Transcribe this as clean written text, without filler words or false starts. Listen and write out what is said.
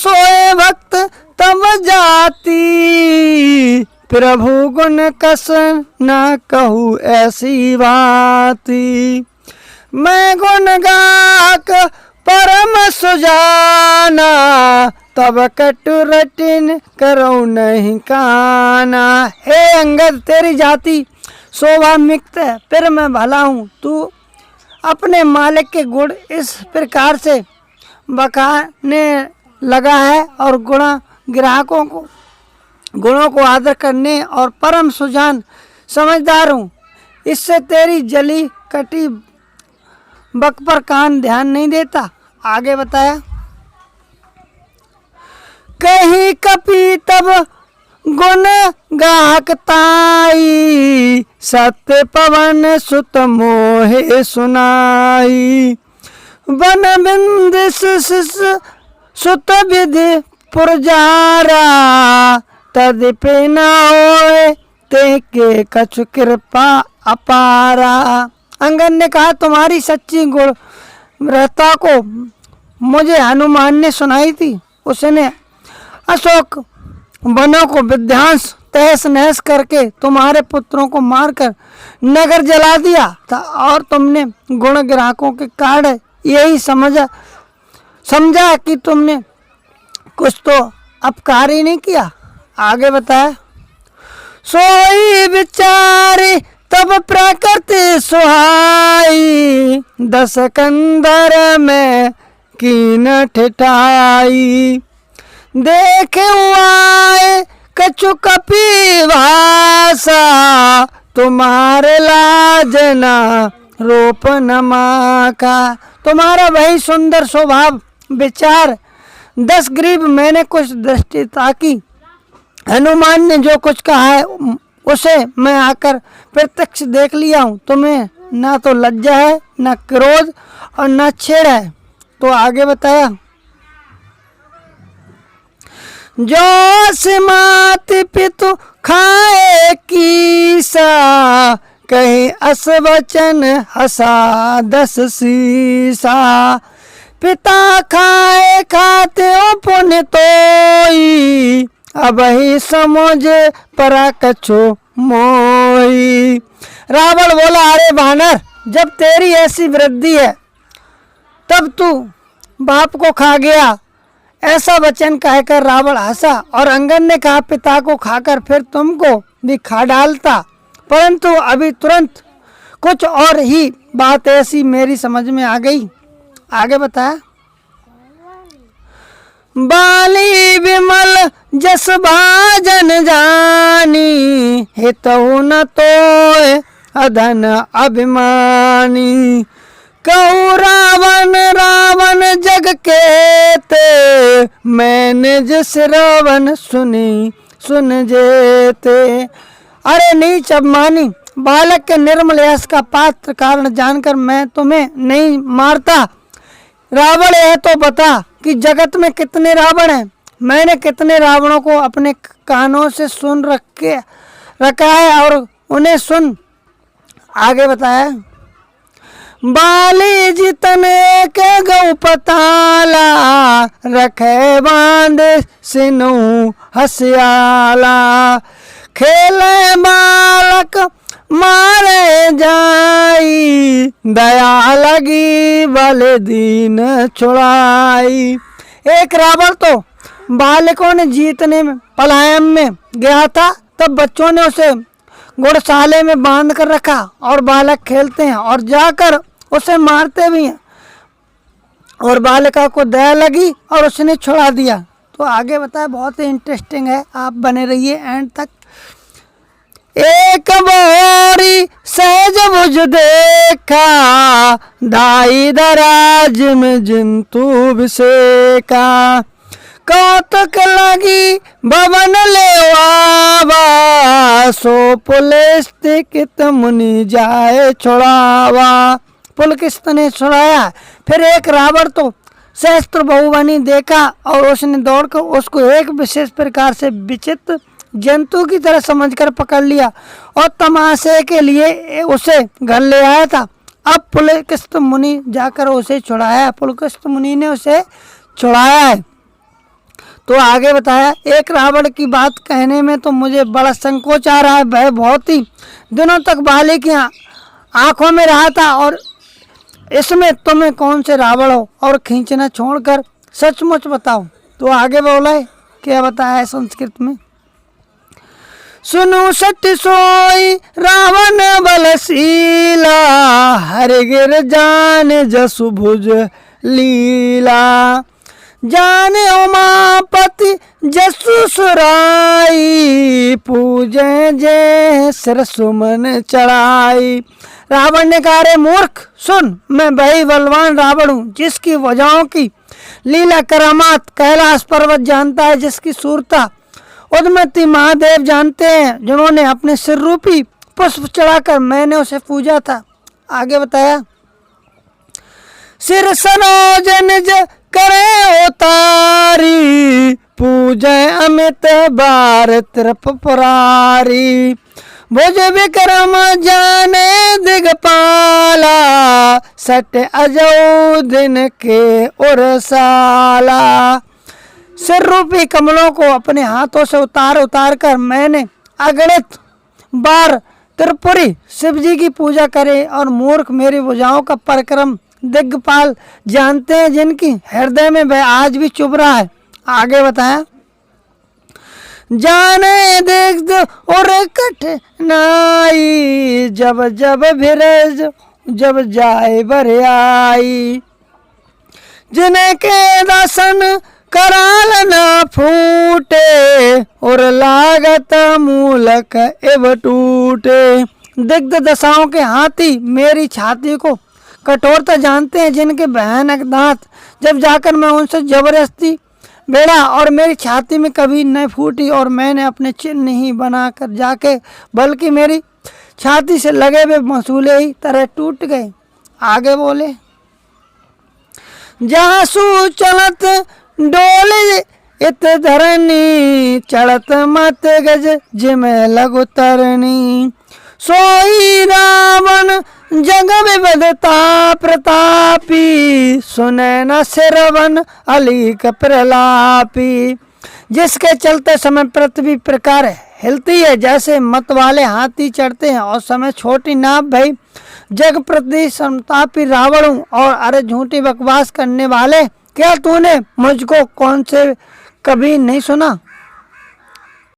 सोए भक्त तब जाती, प्रभु गुण कस न कहूँ ऐसी बाती। मैं गुण गाक परम सुजाना, तब कटु रटिन करो नहीं काना। हे अंगद, तेरी जाति शोभा मिक्त है, फिर मैं भला हूँ। तू अपने मालिक के गुण इस प्रकार से बखाने लगा है और गुणों को आदर करने और परम सुजान समझदार हूँ। इससे तेरी जली कटी बक पर कान ध्यान नहीं देता। आगे बताया, कहीं कपि तब गुण गाहकताई, सत्य पवन सुत मोहे सुनाई। वन बिंद सुत विधि पुरजारा, तदपि न होए ते के कछु कृपा अपारा। अंगद ने कहा, तुम्हारी सच्ची गुणवत्ता को मुझे हनुमान ने सुनाई थी। उसने अशोक वनों को विध्वंस तहस नहस करके तुम्हारे पुत्रों को मारकर नगर जला दिया था, और तुमने गुण ग्राहकों के कारण यही समझा कि तुमने कुछ तो अपकार ही नहीं किया। आगे बताया, सोई विचारी तब प्रकृति सुहाई, दस कंदर में कीन ठिठाई। देखे आए कछु कपि भाषा, तुम्हारे लाजना रूप नमाका। तुम्हारा वही सुंदर स्वभाव विचार 10 ग्रीव मैंने कुछ दृष्टि ताकि हनुमान ने जो कुछ कहा है उसे मैं आकर प्रत्यक्ष देख लिया हूँ। तुम्हें ना तो लज्जा है, ना क्रोध और ना छेड़ है। तो आगे बताया, जो सिमाति पितु खाए कीसा, कहीं अस वचन हसा 10 सीसा। पिता खाए खाते पुण्य तोई, अब ही समझ परा कछु मोई। रावण बोला, अरे वानर, जब तेरी ऐसी वृद्धि है तब तू बाप को खा गया। ऐसा वचन कहकर रावण हंसा और अंगद ने कहा, पिता को खाकर फिर तुमको भी खा डालता, परंतु अभी तुरंत कुछ और ही बात ऐसी मेरी समझ में आ गई। आगे बताया, बाली विमल जस भाजन जानी, हितहु न तोय अधन अभिमानी। कहूँ रावण जग के ते, मैंने जिस रावण सुन जेते। अरे नीच अभिमानी, बालक के निर्मल यश का पात्र कारण जानकर मैं तुम्हें नहीं मारता। रावण यह तो बता कि जगत में कितने रावण हैं। मैंने कितने रावणों को अपने कानों से सुन रखा है और उन्हें सुन। आगे बताया, बाली जितने के गौ पताला, रखे बांध सिनु हसियाला। खेले बालक मारे जाई, दया लगी बल दीन छुड़ाई। एक रावण तो बालकों ने जीतने में पलायन में गया था, तब बच्चों ने उसे घुड़साले में बांध कर रखा और बालक खेलते हैं और जाकर उसे मारते भी हैं, और बालिका को दया लगी और उसने छुड़ा दिया। तो आगे बताया, बहुत ही इंटरेस्टिंग है, आप बने रहिए एंड तक। एक बोरी सहज भुज देखा, दाई दराज में जिंतु विसेका। कौतुक लगी भवन ले आवा, सो पुलस्तिकित मुनि जाए छुड़ावा। पुलकिस्त ने छुड़ाया। फिर एक रावण तो सहस्त्र बहुवनी देखा और उसने दौड़कर उसको एक विशेष प्रकार से विचित्र जंतु की तरह समझकर पकड़ लिया और तमाशे के लिए उसे घर ले आया था। अब पुलकिस्त मुनि जाकर उसे छुड़ाया। पुलकिस्त मुनि ने उसे छुड़ाया है। तो आगे बताया, एक रावण की बात कहने में तो मुझे बड़ा संकोच आ रहा है। वह बहुत ही दिनों तक बाली की आंखों में रहा था, और इसमें तुम्हें कौन से रावण हो, और खींचना छोड़कर सचमुच बताओ। तो आगे बोला है, क्या बताया है संस्कृत में, सुनो सत्य सोई रावण बलशीला, हरिगिर जान जसु भुज लीला, जाने उमापति जसु सुराई, पूजे जय सिर सुमन चढ़ाई। रावण ने कहा, रे मूर्ख सुन, मैं वही बलवान रावण हूँ जिसकी वजहों की लीला करामात कैलाश पर्वत जानता है, जिसकी सूरता उदमती महादेव जानते हैं, जिन्होंने अपने सिर रूपी पुष्प चढ़ाकर मैंने उसे पूजा था। आगे बताया, सिर सरोज निज करे उतारी, पूजे अमित बार त्रिपुरारी, भुज विक्रम जाने दिगपाला, सट अजौ दिन के उरसाला। सिर रूपी कमलों को अपने हाथों से उतार कर मैंने अगणित बार त्रिपुरी शिव जी की पूजा करे, और मूर्ख मेरी भुजाओं का पराक्रम दिग्गपाल जानते हैं, जिनकी हृदय में वह आज भी चुभ रहा है। आगे बताया, जाने दिग्ध और कठिनाई, जब जब भिरज जब जाए बरियाई, जिन्हें के दर्शन कराल न फूटे, और लागत मूलक एव टूटे। दिग्ध दशाओं के हाथी मेरी छाती को कठोरता जानते हैं, जिनके भयानक दांत जब जाकर मैं उनसे जबरदस्ती बेड़ा और मेरी छाती में कभी न फूटी, और मैंने अपने चिन्ह नहीं बनाकर जाके, बल्कि मेरी छाती से लगे हुए मसूले ही तरह टूट गए। आगे बोले, जासू चलत डोले इत धरनी, चढ़त मत गज जिम लगु तरनी, सोई रावण जग विविधता प्रतापी, सुने न सिरवन अलीक प्रलापी। जिसके चलते समय पृथ्वी प्रकार हिलती है, जैसे मत वाले हाथी चढ़ते हैं, और समय छोटी नाव भई जग प्रति संतापी रावण हूँ। और अरे झूठी बकवास करने वाले, क्या तूने मुझको कौन से कभी नहीं सुना?